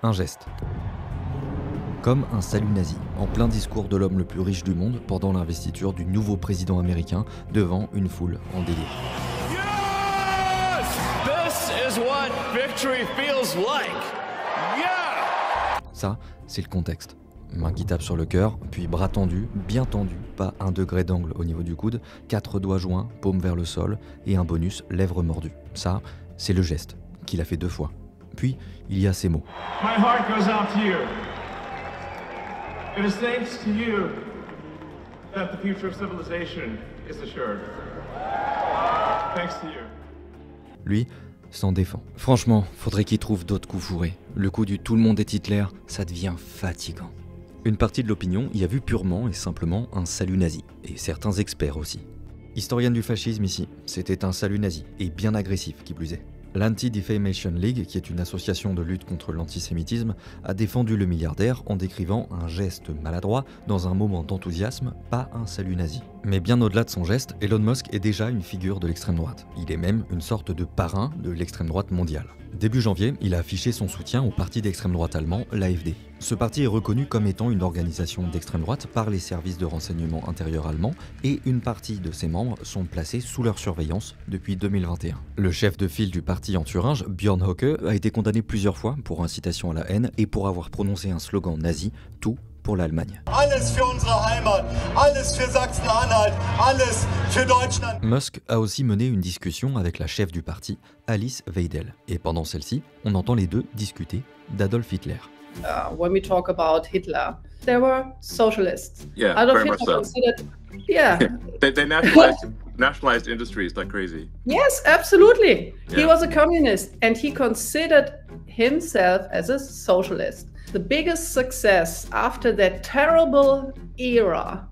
Un geste. Comme un salut nazi, en plein discours de l'homme le plus riche du monde pendant l'investiture du nouveau président américain devant une foule en délire. Yes! This is what victory feels like. Yeah! Ça, c'est le contexte. Main qui tape sur le cœur, puis bras tendus, bien tendus, pas 1 degré d'angle au niveau du coude, 4 doigts joints, paume vers le sol, et un bonus, lèvres mordues. Ça, c'est le geste, qu'il a fait 2 fois. Puis, il y a ces mots. My heart goes out to you. It is thanks to you that the future of civilization is assured. Thanks to you. Lui s'en défend. Franchement, faudrait qu'il trouve d'autres coups fourrés. Le coup du tout le monde est Hitler, ça devient fatigant. Une partie de l'opinion y a vu purement et simplement un salut nazi, et certains experts aussi. Historienne du fascisme ici, c'était un salut nazi, et bien agressif qui plus est. L'Anti-Defamation League, qui est une association de lutte contre l'antisémitisme, a défendu le milliardaire en décrivant un geste maladroit dans un moment d'enthousiasme, pas un salut nazi. Mais bien au-delà de son geste, Elon Musk est déjà une figure de l'extrême droite. Il est même une sorte de parrain de l'extrême droite mondiale. Début janvier, il a affiché son soutien au parti d'extrême droite allemand, l'AfD. Ce parti est reconnu comme étant une organisation d'extrême droite par les services de renseignement intérieur allemands et une partie de ses membres sont placés sous leur surveillance depuis 2021. Le chef de file du parti en Thuringe, Björn Höcke, a été condamné plusieurs fois pour incitation à la haine et pour avoir prononcé un slogan nazi, tout pour l'Allemagne. Alles für unsere Heimat, alles für Sachsen-Anhalt, alles für Deutschland. Musk a aussi mené une discussion avec la chef du parti, Alice Weidel. Et pendant celle-ci, on entend les deux discuter d'Adolf Hitler. When we talk about Hitler, they were socialists. Yeah, Adolf very much Hitler so. considered, yeah. They nationalized industries like crazy. Yes, absolutely. He Yeah. was a communist and he considered himself as a socialist. The biggest success after that terrible era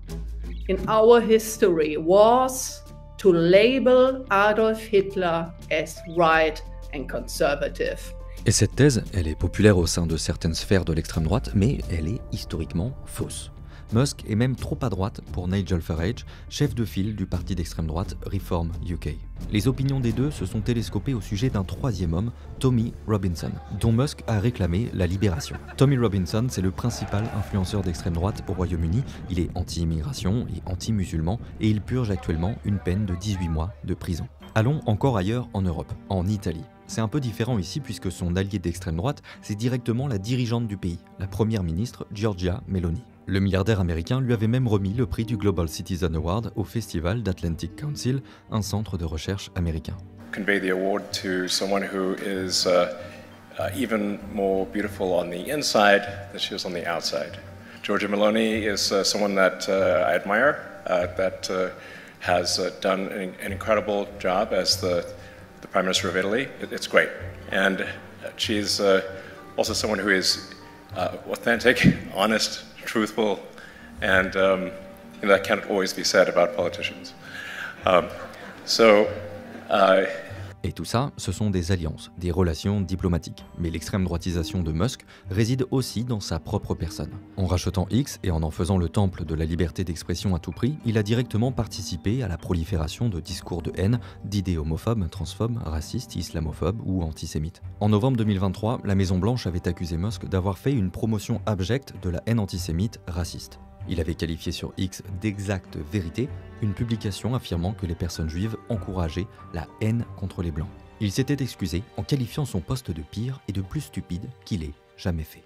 in our history was to label Adolf Hitler as right and conservative. Et cette thèse, elle est populaire au sein de certaines sphères de l'extrême droite, mais elle est historiquement fausse. Musk est même trop à droite pour Nigel Farage, chef de file du parti d'extrême droite Reform UK. Les opinions des deux se sont télescopées au sujet d'un troisième homme, Tommy Robinson, dont Musk a réclamé la libération. Tommy Robinson, c'est le principal influenceur d'extrême droite au Royaume-Uni. Il est anti-immigration et anti-musulman et il purge actuellement une peine de 18 mois de prison. Allons encore ailleurs en Europe, en Italie. C'est un peu différent ici puisque son allié d'extrême droite, c'est directement la dirigeante du pays, la première ministre Giorgia Meloni. Le milliardaire américain lui avait même remis le prix du Global Citizen Award au Festival d'Atlantic Council, un centre de recherche américain. Convey the award to someone who is even more beautiful on the inside than she is on the outside. Giorgia Meloni is someone that I admire, that has done an incredible job as the Prime Minister of Italy. It's great. And she's also someone who is authentic, honest, truthful, and that can't always be said about politicians. Et tout ça, ce sont des alliances, des relations diplomatiques. Mais l'extrême droitisation de Musk réside aussi dans sa propre personne. En rachetant X et en faisant le temple de la liberté d'expression à tout prix, il a directement participé à la prolifération de discours de haine, d'idées homophobes, transphobes, racistes, islamophobes ou antisémites. En novembre 2023, la Maison-Blanche avait accusé Musk d'avoir fait une promotion abjecte de la haine antisémite raciste. Il avait qualifié sur X d'exacte vérité une publication affirmant que les personnes juives encourageaient la haine contre les blancs. Il s'était excusé en qualifiant son poste de pire et de plus stupide qu'il ait jamais fait.